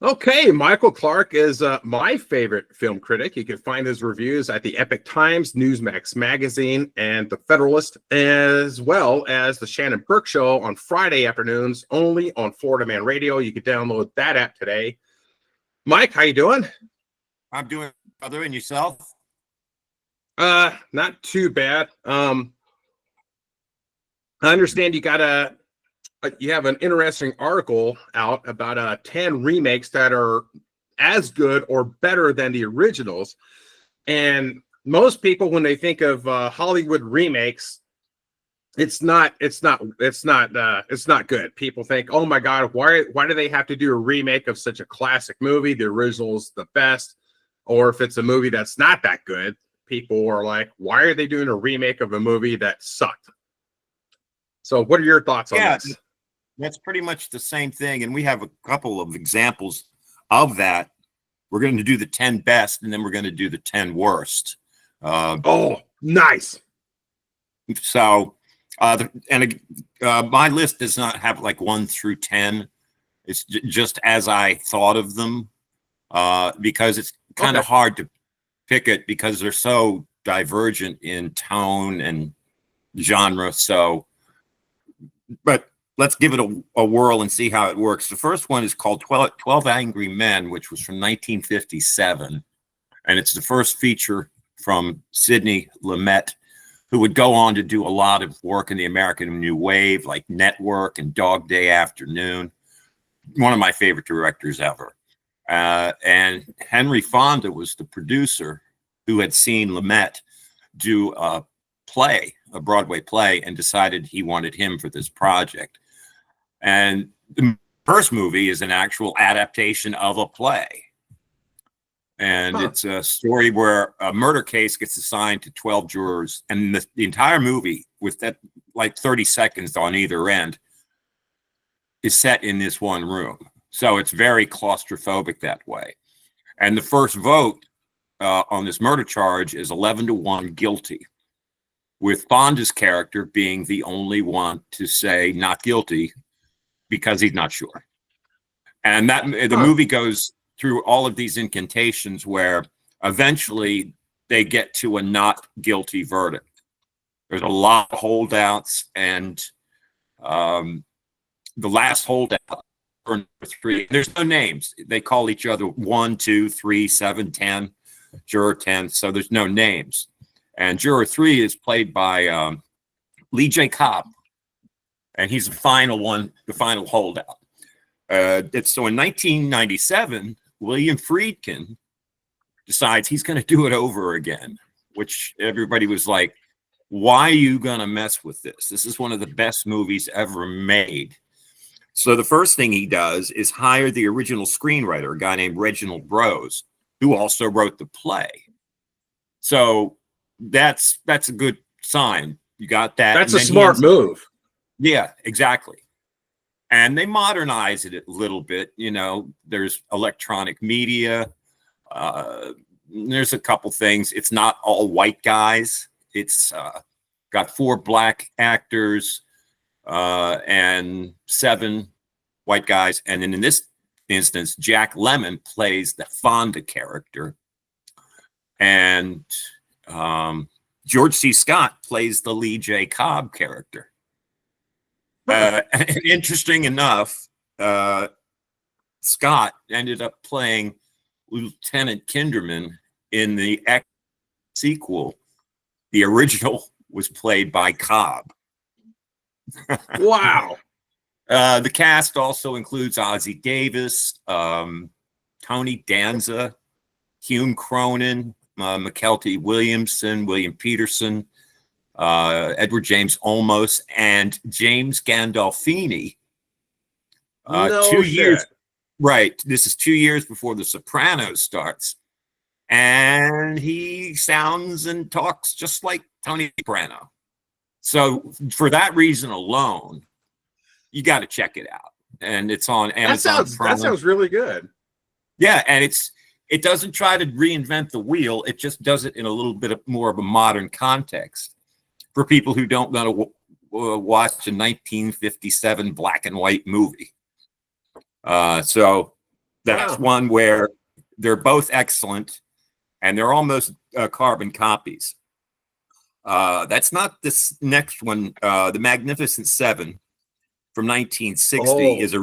Okay, Michael Clark is my favorite film critic. You can find his reviews at the Epoch Times, NEWSMAX magazine, and the Federalist, as well as the Shannon Burke Show on Friday afternoons, only on Florida Man Radio. You can download that app today. Mike, how you doing? I'm doing other and yourself? Not too bad. I understand you have an interesting article out about 10 remakes that are as good or better than the originals. And most people, when they think of Hollywood remakes, it's not good. People think, oh my God, why do they have to do a remake of such a classic movie? The original's the best. Or if it's a movie that's not that good, people are like, why are they doing a remake of a movie that sucked? So what are your thoughts on this? That's pretty much the same thing. And we have a couple of examples of that. We're going to do the 10 best, and then we're going to do the 10 worst. Oh, nice. So, my list does not have like 1 through 10. It's just as I thought of them, because it's kind of hard to pick it because they're so divergent in tone and genre. So, but let's give it a whirl and see how it works. The first one is called 12 Angry Men, which was from 1957. And it's the first feature from Sidney Lumet, who would go on to do a lot of work in the American New Wave, like Network and Dog Day Afternoon. One of my favorite directors ever. And Henry Fonda was the producer who had seen Lumet do a Broadway play, and decided he wanted him for this project. And the first movie is an actual adaptation of a play. And it's a story where a murder case gets assigned to 12 jurors. And the entire movie, with that like 30 seconds on either end, is set in this one room. So it's very claustrophobic that way. And the first vote on this murder charge is 11-1 guilty, with Fonda's character being the only one to say not guilty because he's not sure. And that the movie goes through all of these incantations where eventually they get to a not guilty verdict. There's a lot of holdouts, and the last holdout, number 3, there's no names. They call each other 1, 2, 3, 7, 10, juror 10. So there's no names. And juror 3 is played by Lee J. Cobb. And he's the final holdout. So in 1997, William Friedkin decides he's going to do it over again, which everybody was like, why are you going to mess with this? This is one of the best movies ever made. So the first thing he does is hire the original screenwriter, a guy named Reginald Rose, who also wrote the play. So that's a good sign. You got that. That's a smart move. Yeah, exactly. And they modernize it a little bit. You know, there's electronic media. There's a couple things. It's not all white guys. It's got 4 black actors and 7 white guys. And then in this instance, Jack Lemmon plays the Fonda character. And George C. Scott plays the Lee J. Cobb character. Interesting enough, Scott ended up playing Lieutenant Kinderman in the X sequel. The original was played by Cobb. Wow. The cast also includes Ozzie Davis, Tony Danza, Hume Cronin, McKelty Williamson, William Peterson, Edward James Olmos, and James Gandolfini. 2 years, right? This is 2 years before The Sopranos starts, and he sounds and talks just like Tony Soprano. So for that reason alone, you got to check it out, and it's on Amazon. That sounds really good. Yeah, and it doesn't try to reinvent the wheel. It just does it in a little bit more of a modern context for people who don't want to watch a 1957 black and white movie. So That's Wow. one where they're both excellent, and they're almost carbon copies. That's not this next one. The Magnificent Seven from 1960 Oh, is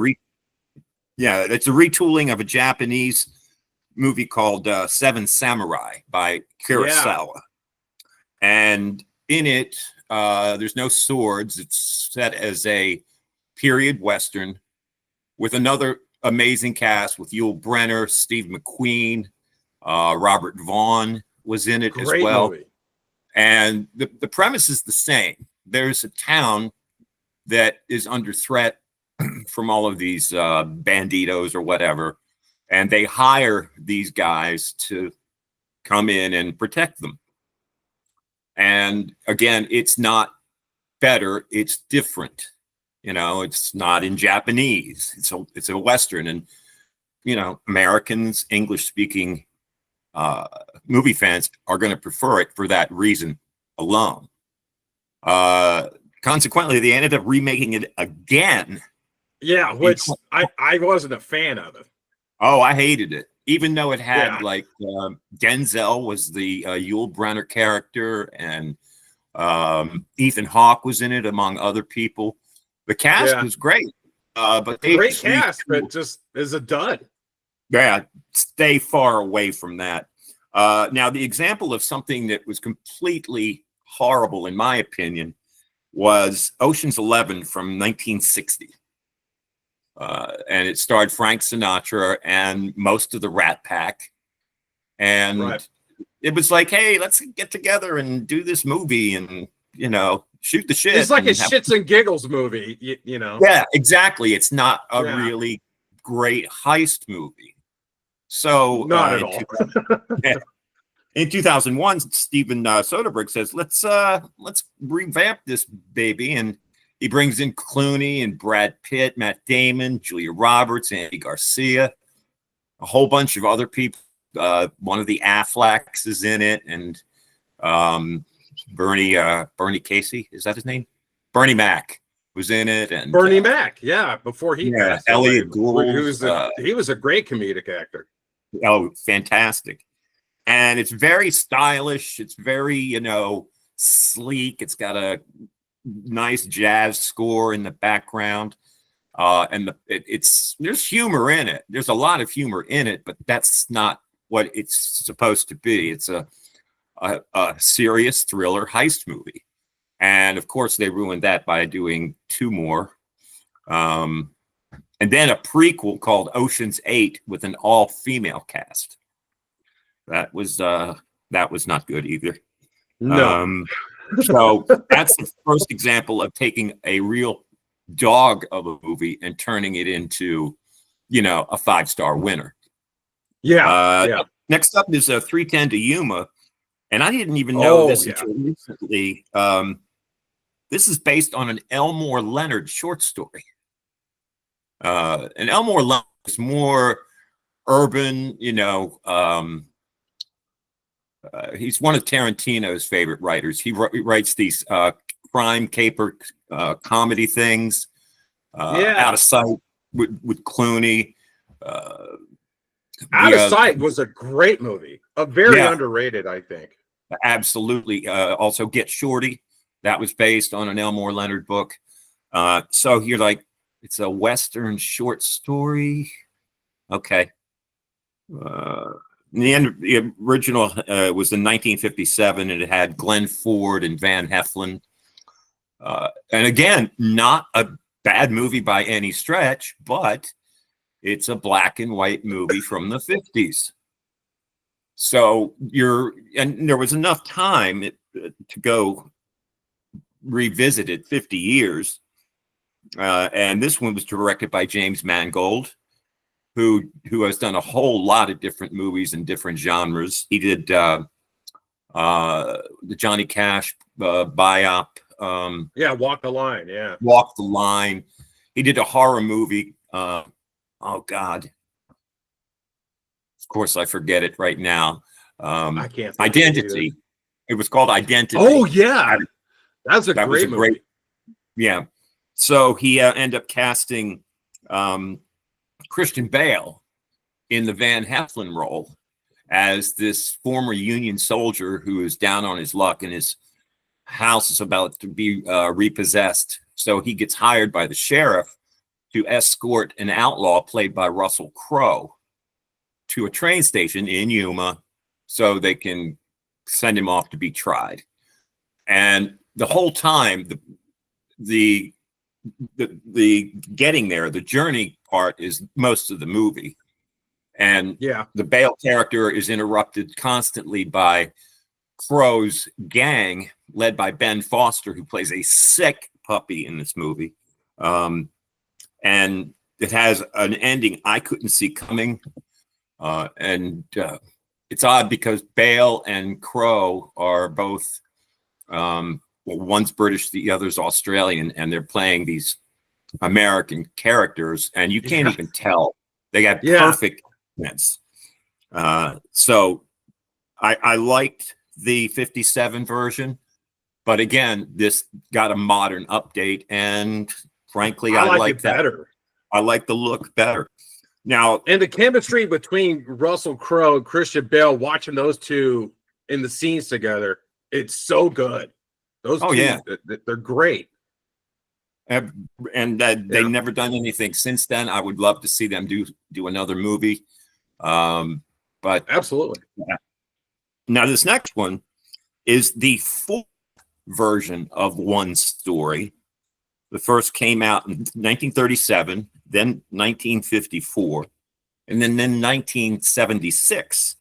it's a retooling of a Japanese movie called Seven Samurai by yeah. Kurosawa. And in it, there's no swords. It's set as a period Western with another amazing cast with Yul Brynner, Steve McQueen, Robert Vaughn was in it as Great well. movie. And the premise is the same. There's a town that is under threat from all of these banditos or whatever, and they hire these guys to come in and protect them. And again, it's not better, it's different. You know, it's not in Japanese. It's a Western, and you know, Americans, English speaking movie fans are going to prefer it for that reason alone. Consequently, they ended up remaking it again. Yeah, which I wasn't a fan of it. Oh, I hated it. Even though it had Yeah. like Denzel was the Yul Brynner character, and Ethan Hawke was in it, among other people. The cast Yeah. was great, but they Great just cast, but just is a dud. yeah, stay far away from that. Now, the example of something that was completely horrible, in my opinion, was Ocean's 11 from 1960. And it starred Frank Sinatra and most of the Rat Pack. And Right. it was like, hey, let's get together and do this movie and, you know, shoot the shit. It's like a and have- shits and giggles movie, you know. Yeah, exactly. It's not a Yeah. really great heist movie. So Not at all. in 2001, Steven Soderbergh says, let's revamp this baby. And he brings in Clooney and Brad Pitt, Matt Damon, Julia Roberts, Andy Garcia, a whole bunch of other people. One of the Afflecks is in it, and Bernie Casey, is that his name? Bernie Mac was in it, and Bernie Mac, yeah, before he passed away, Elliot Gould. he was a great comedic actor. Oh, fantastic. And it's very stylish. It's very, you know, sleek. It's got a nice jazz score in the background. And there's humor in it. There's a lot of humor in it, but that's not what it's supposed to be. It's a serious thriller heist movie. And of course, they ruined that by doing two more. And then a prequel called Ocean's 8 with an all-female cast. That was not good either. No. So that's the first example of taking a real dog of a movie and turning it into, you know, a 5-star winner. Yeah. Next up is 310 to Yuma, and I didn't even know this yeah. until recently. This is based on an Elmore Leonard short story. And Elmore Leonard is more urban, you know. He's one of Tarantino's favorite writers. He writes these crime caper comedy things. Out of Sight with Clooney. Out of Sight was a great movie. A very underrated, I think. Absolutely. Also Get Shorty. That was based on an Elmore Leonard book. So you're like, it's a Western short story. Okay. The original was in 1957, and it had Glenn Ford and Van Heflin. And again, not a bad movie by any stretch, but it's a black and white movie from the 50s. So and there was enough time to go revisit it 50 years. And this one was directed by James Mangold, who has done a whole lot of different movies in different genres. He did the Johnny Cash biop. Walk the Line. Yeah. Walk the Line. He did a horror movie. Oh God. Of course, I forget it right now. I can't. Identity. It was called Identity. Oh yeah, that's a great movie. Yeah. So he ended up casting Christian Bale in the Van Heflin role as this former Union soldier who is down on his luck and his house is about to be repossessed. So he gets hired by the sheriff to escort an outlaw played by Russell Crowe to a train station in Yuma so they can send him off to be tried. And the whole time, the getting there, the journey part is most of the movie. And the Bale character is interrupted constantly by Crowe's gang, led by Ben Foster, who plays a sick puppy in this movie. And it has an ending I couldn't see coming. It's odd because Bale and Crowe are both, well, one's British, the other's Australian, and they're playing these American characters, and you can't even tell. They got perfect sense. So I liked the 57 version, but again, this got a modern update, and frankly, I like it better. I like the look better. Now, and the chemistry between Russell Crowe and Christian Bale, watching those two in the scenes together, it's so good. Those two, they're great. And they've never done anything since then. I would love to see them do another movie. But absolutely. Now, this next one is the full version of one story. The first came out in 1937, then 1954, and then 1976.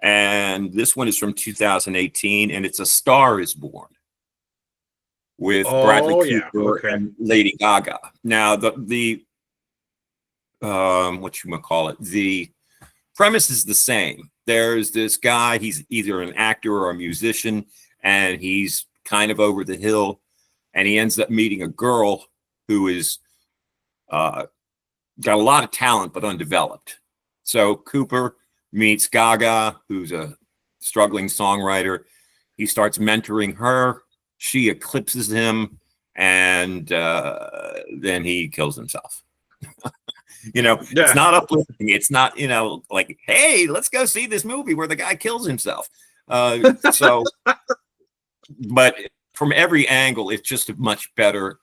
And this one is from 2018, and it's A Star Is Born with Bradley Cooper and Lady Gaga. Now, the whatchamacallit, the premise is the same. There's this guy, he's either an actor or a musician, and he's kind of over the hill, and he ends up meeting a girl who is got a lot of talent but undeveloped. So Cooper meets Gaga, who's a struggling songwriter. He starts mentoring her. She eclipses him, and then he kills himself. It's not uplifting. It's not, like, hey, let's go see this movie where the guy kills himself. But from every angle, it's just a much better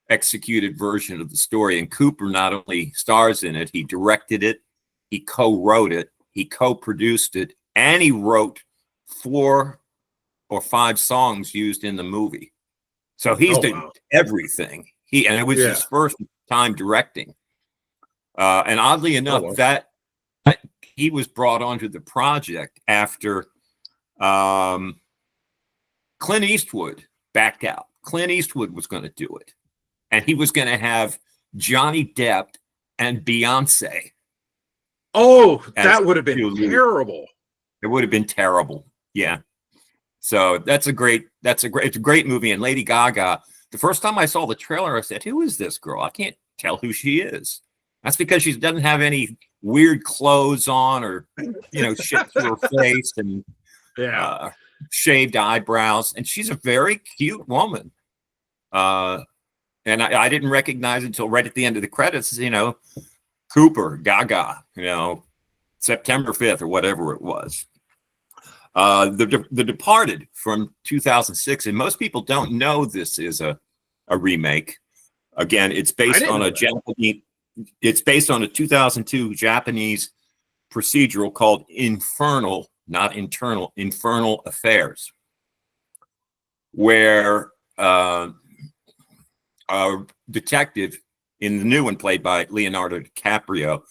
executed version of the story. And Cooper not only stars in it, he directed it, he co-wrote it, he co-produced it, and he wrote 4 or 5 songs used in the movie. So he's done everything. And it was his first time directing. And oddly enough, that he was brought onto the project after Clint Eastwood backed out. Clint Eastwood was going to do it. And he was going to have Johnny Depp and Beyonce. Oh, that would have been terrible. It would have been terrible. Yeah. So it's a great movie. And Lady Gaga, the first time I saw the trailer, I said, who is this girl? I can't tell who she is. That's because she doesn't have any weird clothes on or, shit through her face and shaved eyebrows. And she's a very cute woman. And I didn't recognize it until right at the end of the credits, Cooper, Gaga, September 5th or whatever it was. The Departed from 2006, and most people don't know this is a remake. Again, it's based on a Japanese. It's based on a 2002 Japanese procedural called Infernal, not Internal, Infernal Affairs, where a detective in the new one, played by Leonardo DiCaprio,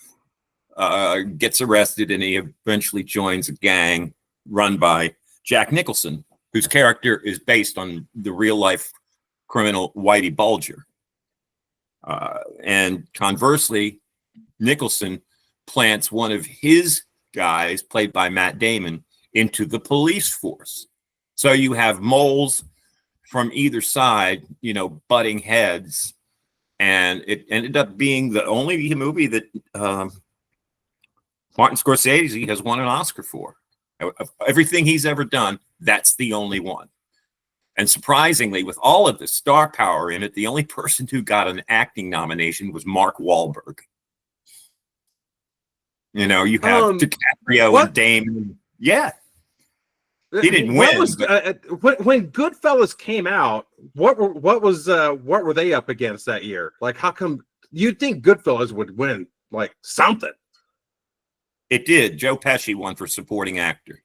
gets arrested, and he eventually joins a gang run by Jack Nicholson, whose character is based on the real-life criminal Whitey Bulger. And conversely, Nicholson plants one of his guys, played by Matt Damon, into the police force. So you have moles from either side, butting heads. And it ended up being the only movie that Martin Scorsese has won an Oscar for. Everything he's ever done, that's the only one. And surprisingly, with all of the star power in it, the only person who got an acting nomination was Mark Wahlberg. You know, you have DiCaprio what and Damon. Yeah, he didn't what win. was when Goodfellas came out? What were they up against that year? Like, how come you'd think Goodfellas would win like something? It did. Joe Pesci won for supporting actor.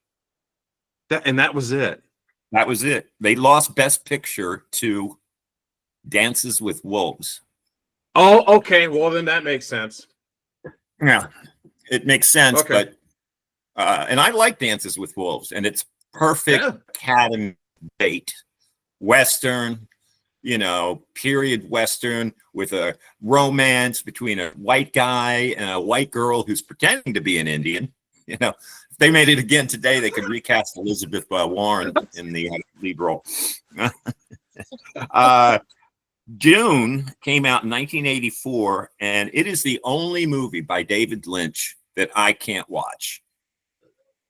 That was it. That was it. They lost Best Picture to Dances with Wolves. Oh, okay. Well, then that makes sense. Yeah, it makes sense. Okay. But and I like Dances with Wolves, and it's perfect Academy bait. Western, you know, period Western with a romance between a white guy and a white girl who's pretending to be an Indian. You know, if they made it again today, they could recast Elizabeth Warren in the lead role. Dune came out in 1984, and it is the only movie by David Lynch that I can't watch.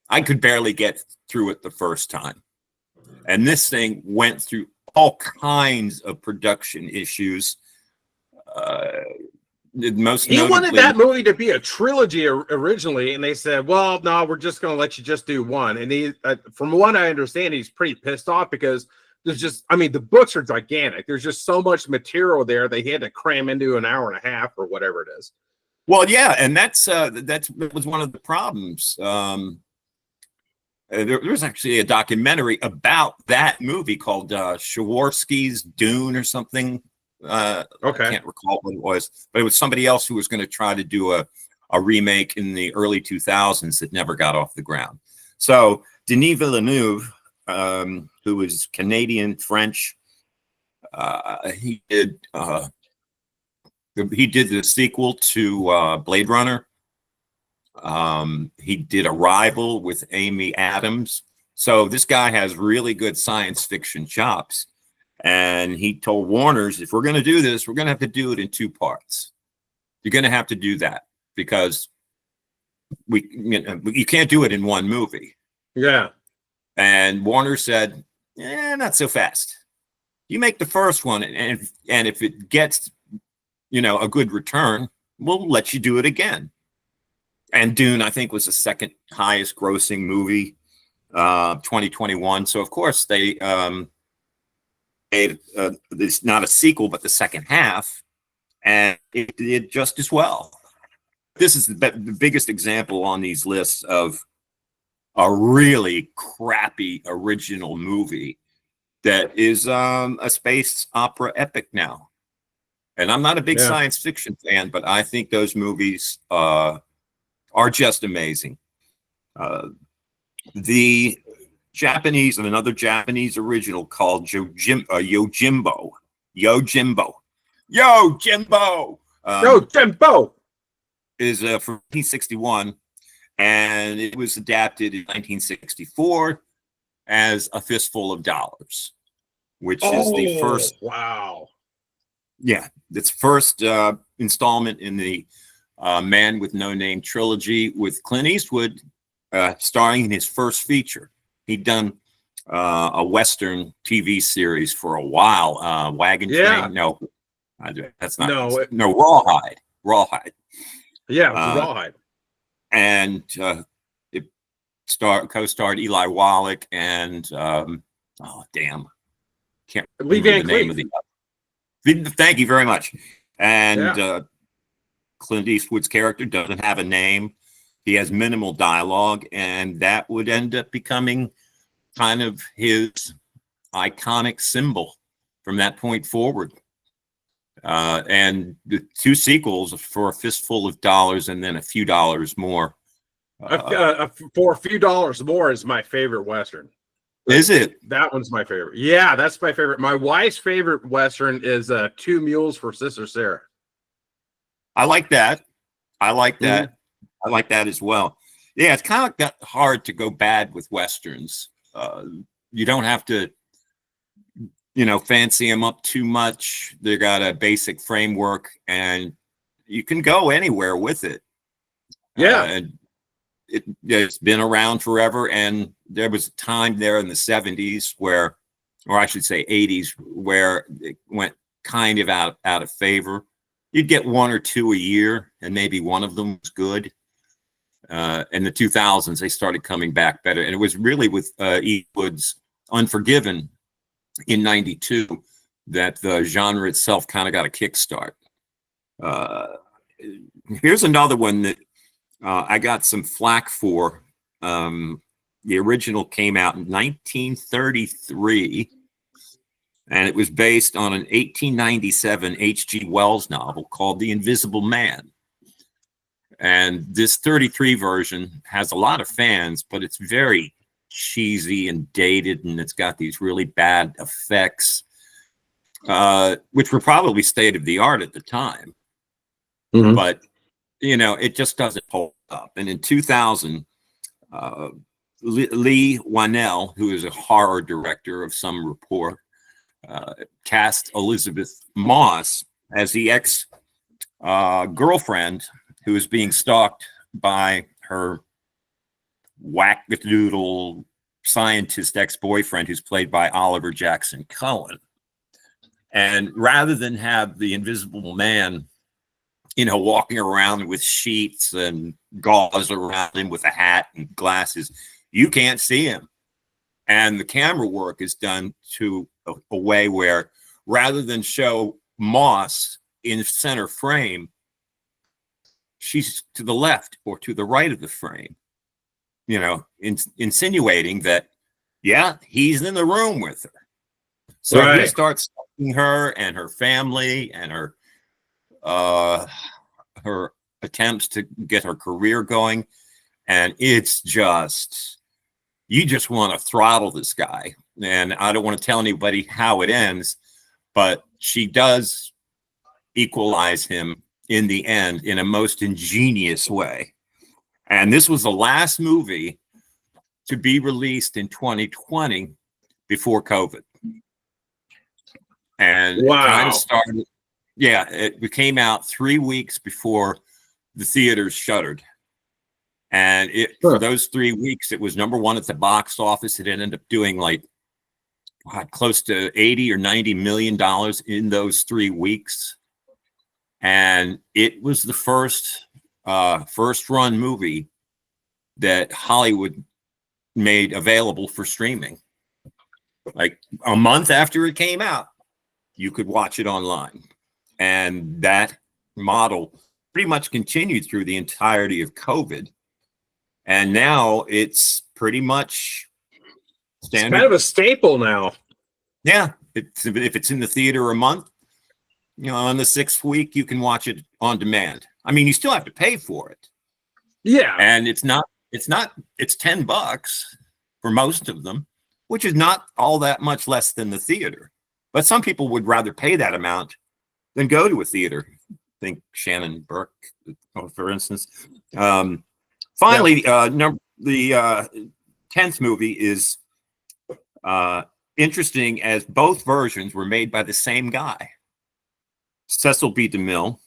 I could barely get through it the first time. And this thing went through all kinds of production issues. He wanted that movie to be a trilogy originally, and they said, well, no, we're just going to let you just do one. And he, from what I understand, he's pretty pissed off because there's just, I mean, the books are gigantic. There's just so much material there they had to cram into an hour and a half or whatever it is. Well, yeah, and that was one of the problems. There was actually a documentary about that movie called Shaworsky's Dune or something. Okay, I can't recall what it was, but it was somebody else who was going to try to do a remake in the early 2000s that never got off the ground. So Denis Villeneuve, who is Canadian French, he did the sequel to Blade Runner. He did Arrival with Amy Adams. So this guy has really good science fiction chops. And he told Warner's, if we're going to do this, we're going to have to do it in two parts. You're going to have to do that because you can't do it in one movie. Yeah. And Warner said, not so fast. You make the first one, and if it gets, a good return, we'll let you do it again. And Dune, I think, was the second highest grossing movie, 2021. So of course they it's not a sequel, but the second half, and it did just as well. This is the biggest example on these lists of a really crappy original movie that is a space opera epic now. And I'm not a big science fiction fan, but I think those movies are just amazing. The Japanese and another Japanese original called Yojimbo is from 1961, and it was adapted in 1964 as A Fistful of Dollars, which is the first. Wow. Yeah, it's first installment in the Man with No Name trilogy with Clint Eastwood starring in his first feature. He'd done a Western TV series for a while. Wagon Train. No, that's not. No, Rawhide. Yeah, it was Rawhide. And it co-starred Eli Wallach and can't remember the name of the. Thank you very much. And Clint Eastwood's character doesn't have a name. He has minimal dialogue, and that would end up becoming kind of his iconic symbol from that point forward. And the two sequels for A Fistful of Dollars and then A Few Dollars More. For A Few Dollars More is my favorite Western. Is it? That one's my favorite. Yeah, that's my favorite. My wife's favorite Western is Two Mules for Sister Sarah. I like that. I like that. I like that as well. Yeah, it's kind of got hard to go bad with Westerns. You don't have to, fancy them up too much. They got a basic framework, and you can go anywhere with it. Yeah. And it's been around forever. And there was a time there in the 70s or I should say 80s, where it went kind of out of favor. You'd get one or two a year, and maybe one of them was good. In the 2000s, they started coming back better. And it was really with Eastwood's Unforgiven in 92 that the genre itself kind of got a kickstart. Here's another one that I got some flack for. The original came out in 1933, and it was based on an 1897 H.G. Wells novel called The Invisible Man. And this 33 version has a lot of fans, but it's very cheesy and dated, and it's got these really bad effects, which were probably state of the art at the time. Mhm. But, you know, it just doesn't hold up. And in 2000, Lee Wanell, who is a horror director of some report, cast Elizabeth Moss as the ex-girlfriend who is being stalked by her wackadoodle scientist ex-boyfriend, who's played by Oliver Jackson Cohen. And rather than have the Invisible Man, you know, walking around with sheets and gauze around him with a hat and glasses, you can't see him. And the camera work is done to a way where rather than show Moss in center frame, she's to the left or to the right of the frame, you know, insinuating that, yeah, he's in the room with her. So Right. he starts stalking her and her family and her attempts to get her career going. And it's just, you just want to throttle this guy. And I don't want to tell anybody how it ends, but she does equalize him in the end in a most ingenious way. And this was the last movie to be released in 2020 before COVID. And Wow. it kind of started, yeah, it came out 3 weeks before the theaters shuttered. And for those 3 weeks, it was #1 at the box office. It ended up doing like close to 80 or 90 million dollars in those 3 weeks. And it was the first run movie that Hollywood made available for streaming. Like a month after it came out, you could watch it online. And that model pretty much continued through the entirety of COVID. And now it's pretty much standard. It's kind of a staple now. Yeah. If it's in the theater a month, you know, on the 6th week, you can watch it on demand. I mean, you still have to pay for it. Yeah. And it's $10 for most of them, which is not all that much less than the theater. But some people would rather pay that amount than go to a theater. Think Shannon Burke, for instance. Finally, the 10th movie is interesting, as both versions were made by the same guy, Cecil B. DeMille.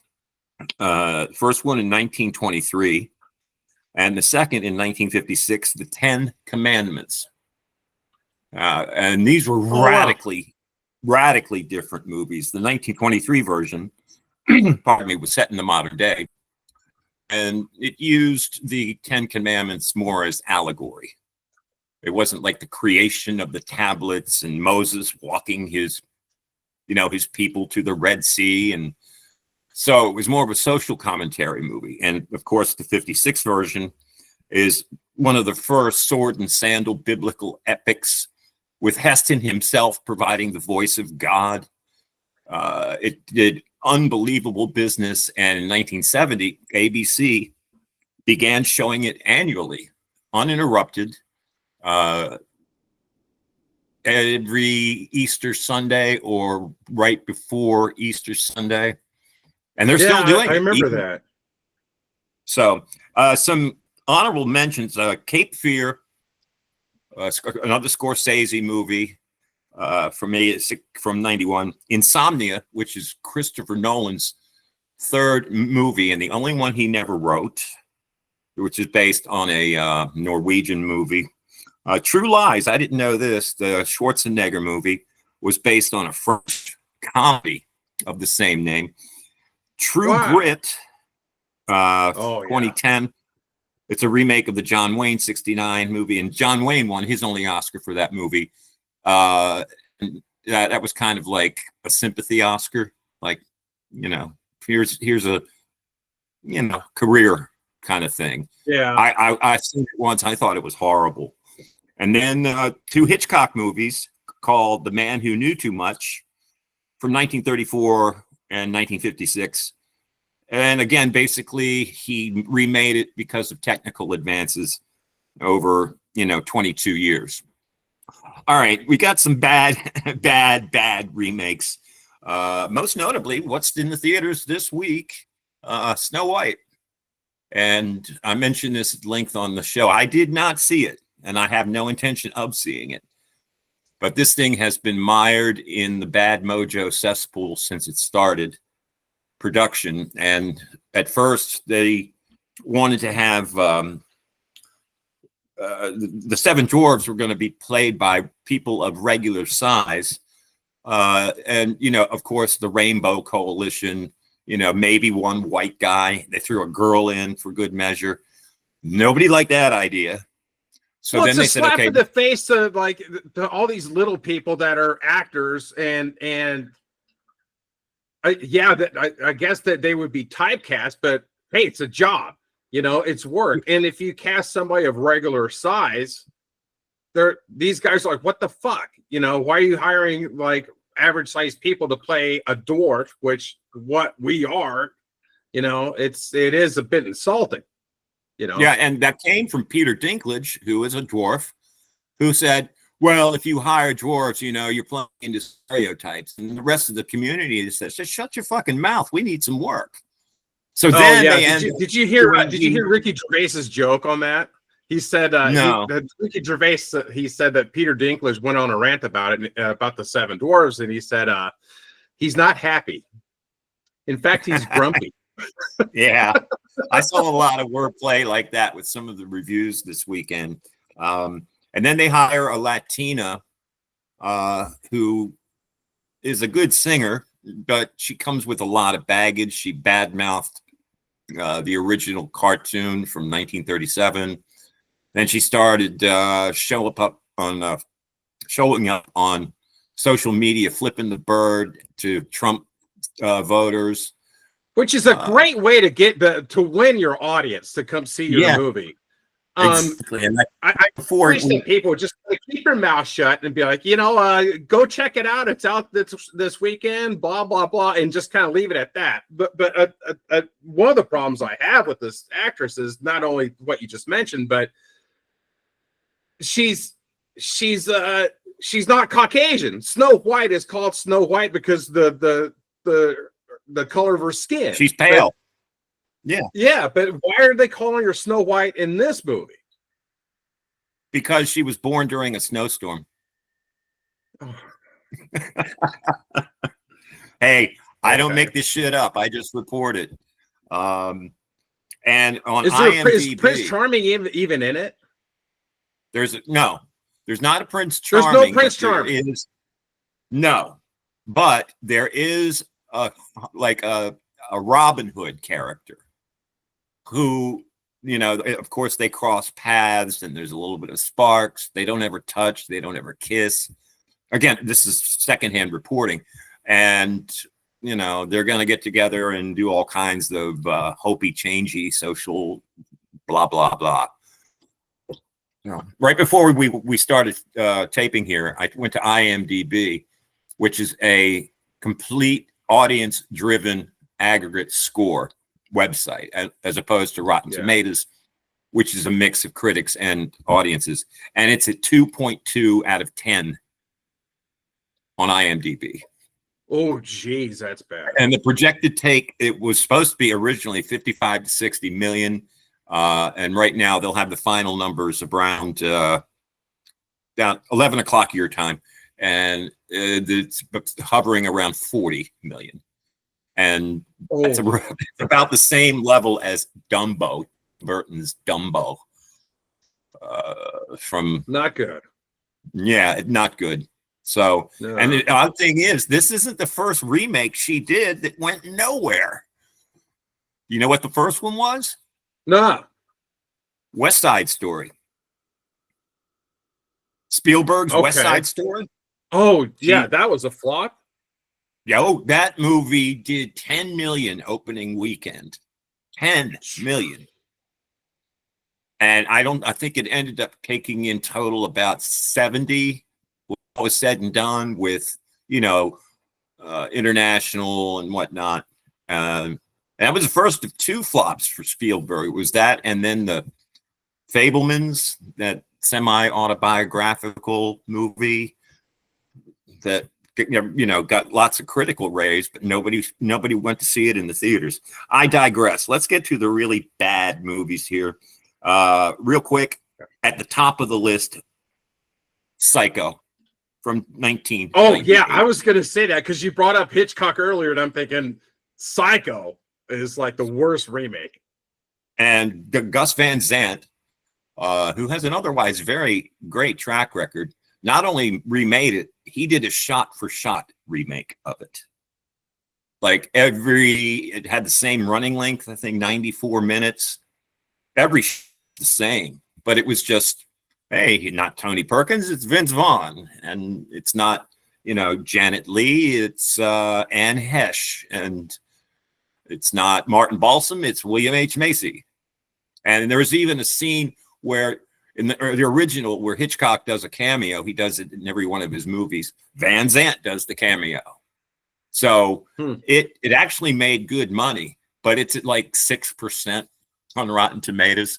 First one in 1923, and the second in 1956, The 10 Commandments. And these were radically different movies. The 1923 version, pardon me, was set in the modern day. And it used the 10 Commandments more as allegory. It wasn't like the creation of the tablets and Moses walking his people to the Red Sea. And so it was more of a social commentary movie. And of course, the 56 version is one of the first sword and sandal biblical epics, with Heston himself providing the voice of God. It did unbelievable business, and in 1970, ABC began showing it annually, uninterrupted, every Easter Sunday or right before Easter Sunday. And they're still doing it. I remember that. So some honorable mentions, Cape Fear, another Scorsese movie. For me, it's from 91. Insomnia, which is Christopher Nolan's third movie and the only one he never wrote, which is based on a Norwegian movie. True Lies, I didn't know this. The Schwarzenegger movie was based on a French comedy of the same name. True Grit, 2010. It's a remake of the John Wayne '69 movie, and John Wayne won his only Oscar for that movie. And that was kind of like a sympathy Oscar, like, you know, here's a, you know, career kind of thing. Yeah. I seen it once. I thought it was horrible. And then 2 Hitchcock movies called The Man Who Knew Too Much from 1934 and 1956. And again, basically, he remade it because of technical advances over, you know, 22 years. All right, we got some bad remakes. Most notably, what's in the theaters this week? Snow White. And I mentioned this at length on the show. I did not see it, and I have no intention of seeing it. But this thing has been mired in the bad mojo cesspool since it started production. And at first, they wanted to have the 7 Dwarves were going to be played by people of regular size. And, you know, of course, the Rainbow Coalition, you know, maybe one white guy. They threw a girl in for good measure. Nobody liked that idea. So well, then they it's a said, slap okay, in the face of like all these little people that are actors, and yeah, that I guess that they would be typecast, but hey, it's a job, you know, it's work. And if you cast somebody of regular size, these guys are like, what the fuck, you know, why are you hiring like average sized people to play a dwarf, which what we are, you know, it is a bit insulting, you know. Yeah, and that came from Peter Dinklage, who is a dwarf, who said, well, if you hire dwarves, you know, you're playing into stereotypes. And the rest of the community says, just shut your fucking mouth. We need some work. So then did you hear Ricky Gervais's joke on that? He said, no. Ricky Gervais, he said that Peter Dinklage went on a rant about it, about the 7 Dwarves. And he said, he's not happy. In fact, he's grumpy. Yeah. I saw a lot of wordplay like that with some of the reviews this weekend. And then they hire a Latina who is a good singer, but she comes with a lot of baggage. She badmouthed the original cartoon from 1937. Then she started showing up on social media, flipping the bird to Trump voters. Which is a great way to get to win your audience to come see your movie. Exactly. And I wish that people just keep your mouth shut and be like, you know, go check it out. It's out this weekend, blah, blah, blah, and just kind of leave it at that. But one of the problems I have with this actress is not only what you just mentioned, but she's not Caucasian. Snow White is called Snow White because the color of her skin. She's pale. Yeah, but why are they calling her Snow White in this movie? Because she was born during a snowstorm. Oh. Hey, I don't make this shit up. I just report it. And on IMDb, is Prince Charming even in it? There's not a Prince Charming. There's no Prince Charming. No, but there is a Robin Hood character who, you know, of course they cross paths and there's a little bit of sparks. They don't ever touch. They don't ever kiss. Again, this is secondhand reporting. And, you know, they're going to get together and do all kinds of hopey, changey social blah, blah, blah. You know, right before we started taping here, I went to IMDb, which is a complete audience-driven aggregate score website, as opposed to Rotten Tomatoes, which is a mix of critics and audiences. And it's at 2.2 out of 10 on IMDb. Oh, geez, that's bad. And the projected take, it was supposed to be originally 55 to 60 million. And right now they'll have the final numbers around down 11 o'clock your time. And it's hovering around 40 million. And that's about the same level as Dumbo, Burton's Dumbo. From not good. Yeah, not good. So, no. And the odd thing is, this isn't the first remake she did that went nowhere. You know what the first one was? No. West Side Story. Spielberg's West Okay. Side Story. Oh, yeah, that was a flop. Yo, that movie did 10 million opening weekend. 10 million. And I think it ended up taking in total about 70, what was said and done with, international and whatnot. That was the first of two flops for Spielberg. It was that, and then the Fabelmans, that semi-autobiographical movie that got lots of critical raves, but nobody went to see it in the theaters. I digress. Let's get to the really bad movies here. Real quick, at the top of the list, Psycho from 19. Oh yeah, I was gonna say that because you brought up Hitchcock earlier, and I'm thinking Psycho is like the worst remake. And Gus Van Sant, who has an otherwise very great track record, not only remade it, he did a shot-for-shot remake of it. Like it had the same running length, I think 94 minutes. Every the same, but it was just, hey, not Tony Perkins, it's Vince Vaughn, and it's not, Janet Leigh, it's Anne Hesh, and it's not Martin Balsam, it's William H. Macy. And there was even a scene where in the original, where Hitchcock does a cameo, he does it in every one of his movies. Van Sant does the cameo. So it actually made good money, but it's at like 6% on Rotten Tomatoes.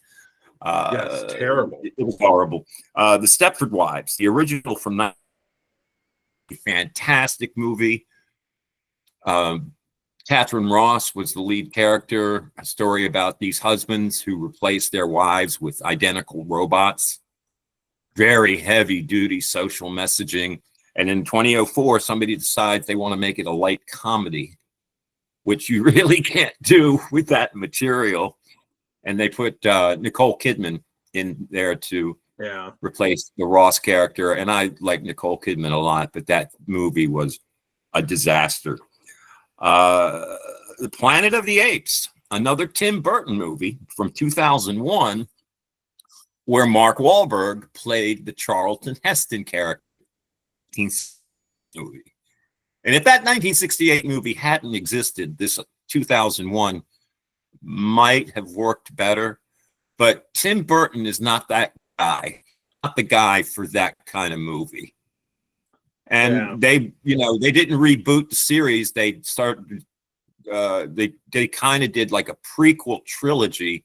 Yes, terrible. It was horrible. The Stepford Wives, the original from that, fantastic movie. Catherine Ross was the lead character, a story about these husbands who replace their wives with identical robots. Very heavy duty social messaging. And in 2004, somebody decides they want to make it a light comedy, which you really can't do with that material. And they put Nicole Kidman in there to replace the Ross character. And I like Nicole Kidman a lot, but that movie was a disaster. The Planet of the Apes, another Tim Burton movie from 2001, where Mark Wahlberg played the Charlton Heston character. Movie. And if that 1968 movie hadn't existed, this 2001 might have worked better. But Tim Burton is not that guy, not the guy for that kind of movie. And they didn't reboot the series. They started, they kind of did like a prequel trilogy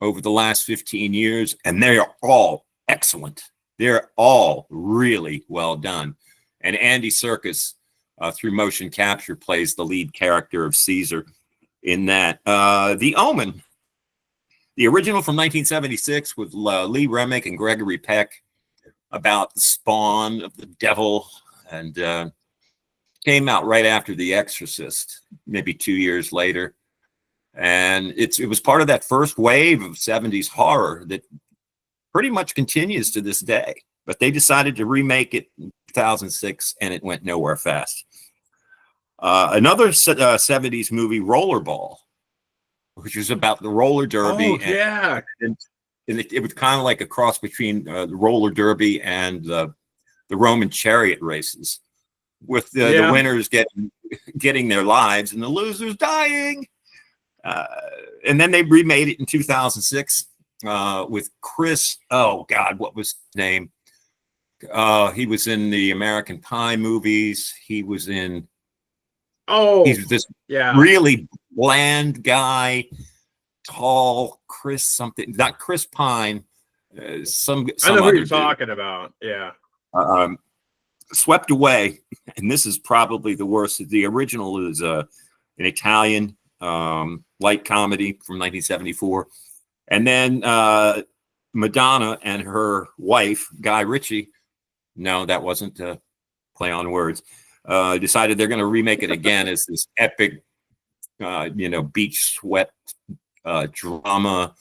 over the last 15 years, and they are all excellent. They're all really well done. And Andy Serkis, through motion capture, plays the lead character of Caesar in that. The Omen, the original from 1976 with Lee Remick and Gregory Peck, about the spawn of the devil, and came out right after The Exorcist, maybe 2 years later. And it was part of that first wave of 70s horror that pretty much continues to this day. But they decided to remake it in 2006, and it went nowhere fast. Another 70s movie, Rollerball, which was about the roller derby. Oh, yeah. And it was kind of like a cross between the roller derby and the Roman chariot races, with the winners getting their lives and the losers dying. And then they remade it in 2006 with Chris. Oh God, what was his name? He was in the American Pie movies. He was in. He's this really bland guy. Tall Chris something, not Chris Pine. Some I know who you're dude. talking about. Yeah. Swept Away, and this is probably the worst. The original is an Italian light comedy from 1974, and then Madonna and her wife Guy Ritchie. No, that wasn't a play on words. Decided they're going to remake it again as this epic, beach sweat drama,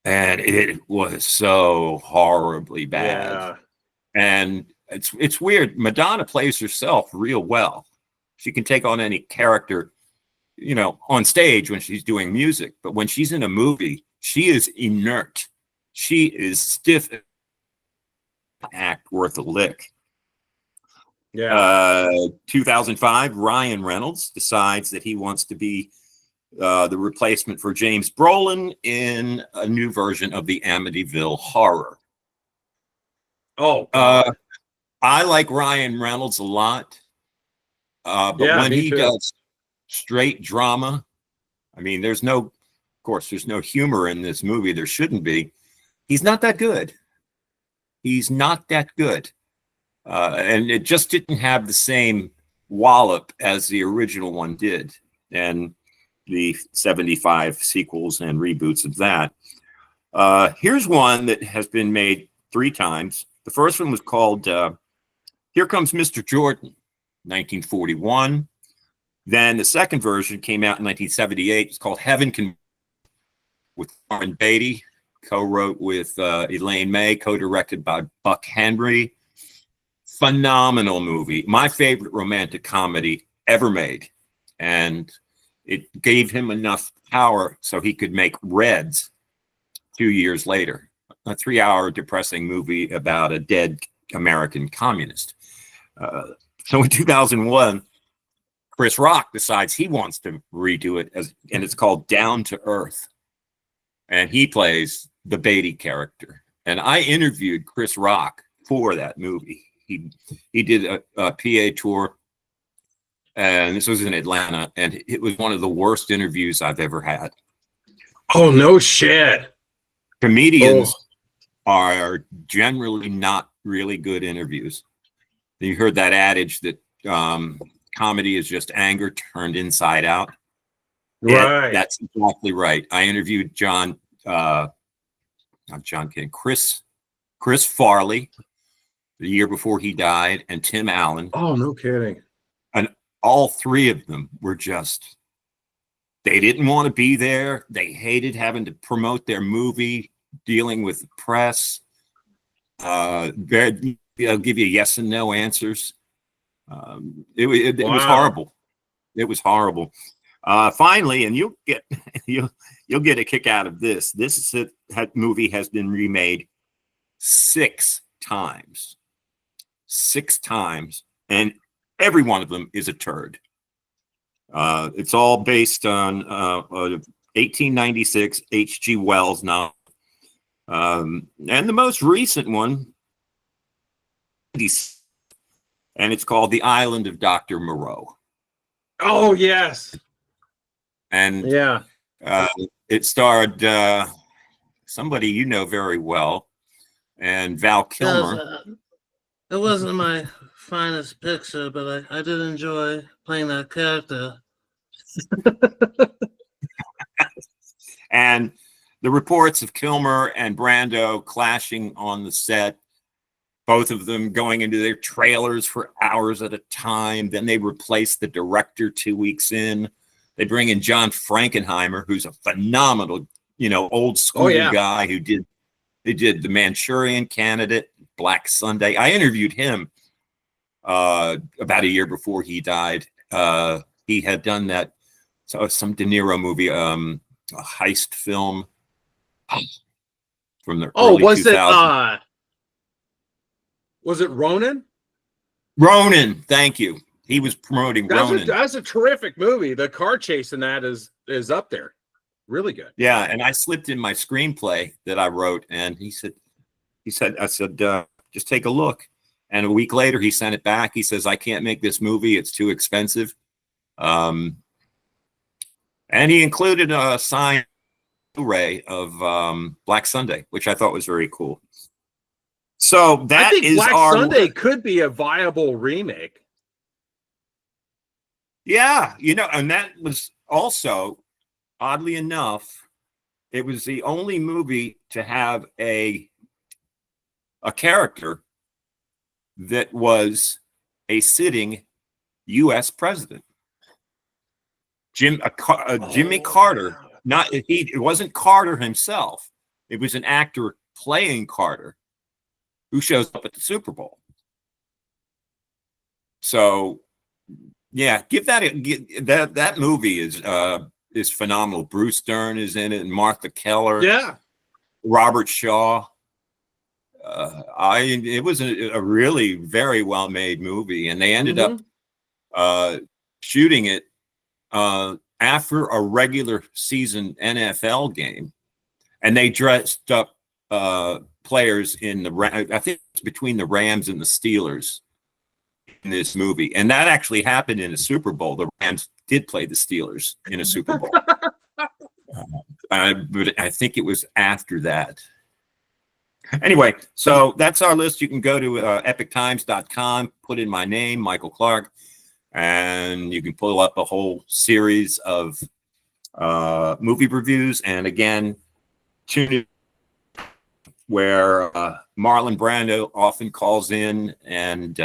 and it was so horribly bad. And it's weird. Madonna plays herself real well. She can take on any character, on stage when she's doing music, but when she's in a movie, She is inert. She is stiff. Act worth a lick. Yeah. 2005, Ryan Reynolds decides that he wants to be the replacement for James Brolin in a new version of the Amityville Horror. Oh, God. I like Ryan Reynolds a lot, but Yeah, when me he too. does straight drama, I mean, there's no humor in this movie. There shouldn't be. He's not that good. He's not that good. And it just didn't have the same wallop as the original one did. And the 75 sequels and reboots of that. Here's one that has been made 3 times. The first one was called Here Comes Mr. Jordan, 1941. Then the second version came out in 1978. It's called Heaven Can, with Warren Beatty, co-wrote with Elaine May, co-directed by Buck Henry. Phenomenal movie. My favorite romantic comedy ever made. And it gave him enough power so he could make Reds 2 years later, a 3-hour depressing movie about a dead American communist. So in 2001, Chris Rock decides he wants to redo it, and it's called Down to Earth. And he plays the Beatty character. And I interviewed Chris Rock for that movie. He did a PA tour, and this was in Atlanta, and it was one of the worst interviews I've ever had. Oh, no shit. Comedians are generally not really good interviews. You heard that adage that comedy is just anger turned inside out. Right. That's exactly right. I interviewed Chris Farley the year before he died, and Tim Allen. Oh, no kidding. And all 3 of them were just, they didn't want to be there. They hated having to promote their movie, dealing with the press. They'll give you yes and no answers. It was horrible. It was horrible. Finally, and you'll get a kick out of this. That movie has been remade 6 times. 6 times, and every one of them is a turd. It's all based on 1896 H.G. Wells novel. And the most recent one, and it's called The Island of Dr. Moreau. Oh, yes. And yeah, it starred somebody you know very well, and Val Kilmer. It wasn't my finest picture, but I did enjoy playing that character. And the reports of Kilmer and Brando clashing on the set, both of them going into their trailers for hours at a time. Then they replace the director 2 weeks in. They bring in John Frankenheimer, who's a phenomenal, old school guy who did The Manchurian Candidate, Black Sunday. I interviewed him about a year before he died. He had done that, some De Niro movie, a heist film from the early 2000s. Was it Ronin? Ronin, thank you. He was promoting Ronin. That's a terrific movie. The car chase in that is up there. Really good. Yeah, and I slipped in my screenplay that I wrote, and I said, just take a look. And a week later, he sent it back. He says, I can't make this movie. It's too expensive. And he included a signed Blu-ray of Black Sunday, which I thought was very cool. So I think Black Sunday could be a viable remake. Yeah, and that was also, oddly enough, it was the only movie to have a character that was a sitting U.S. president. Jimmy Carter. It wasn't Carter himself. It was an actor playing Carter who shows up at the Super Bowl. So, yeah, that movie is is phenomenal. Bruce Dern is in it, and Martha Keller. Yeah. Robert Shaw. It was a really very well made movie, and they ended up shooting it after a regular season NFL game, and they dressed up players in the I think it's between the Rams and the Steelers in this movie, and that actually happened in a Super Bowl. The Rams did play the Steelers in a Super Bowl, but I think it was after that. Anyway, so that's our list. You can go to epochtimes.com, put in my name, Michael Clark, and you can pull up a whole series of movie reviews. And again, tune in where Marlon Brando often calls in and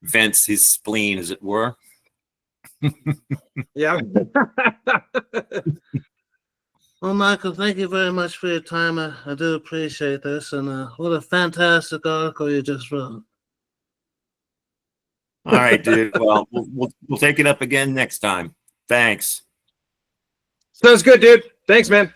vents his spleen, as it were. Yeah. Well, Michael, thank you very much for your time. I do appreciate this, and what a fantastic article you just wrote. All right, dude. Well, we'll take it up again next time. Thanks. Sounds good, dude. Thanks, man.